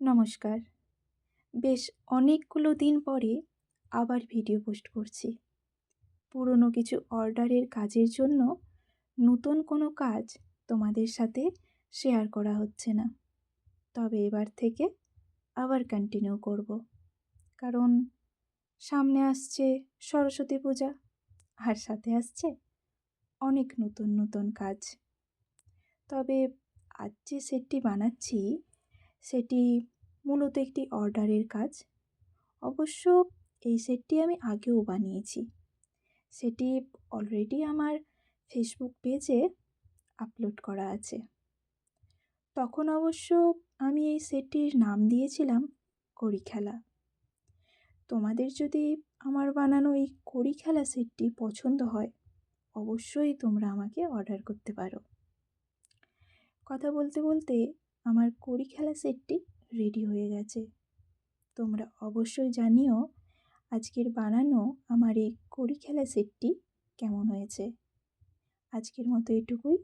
নমস্কার। বেশ অনেকগুলো দিন পরে আবার ভিডিও পোস্ট করছি। পুরনো কিছু অর্ডারের কাজের জন্য নতুন কোনো কাজ তোমাদের সাথে শেয়ার করা হচ্ছে না। তবে এবার থেকে আবার কন্টিনিউ করব। কারণ সামনে আসছে সরস্বতী পূজা, আর সাথে আসছে অনেক নতুন নতুন কাজ। তবে আজ যে সেটটি বানাচ্ছি সেটি মূলত একটি অর্ডারের কাজ। অবশ্য এই সেটটি আমি আগেও বানিয়েছি। সেটি অলরেডি আমার ফেসবুক পেজে আপলোড করা আছে। তখন অবশ্য আমি এই সেটটির নাম দিয়েছিলাম কড়ি খেলা। তোমাদের যদি আমার বানানো এই কড়ি খেলা সেটটি পছন্দ হয়, অবশ্যই তোমরা আমাকে অর্ডার করতে পারো। কথা বলতে বলতে আমার কড়ি খেলা সেটটি রেডি হয়ে গেছে। তোমরা অবশ্যই জানিও আজকের বানানো আমার এই কড়ি খেলা সেটটি কেমন হয়েছে। আজকের মতো এটুকুই।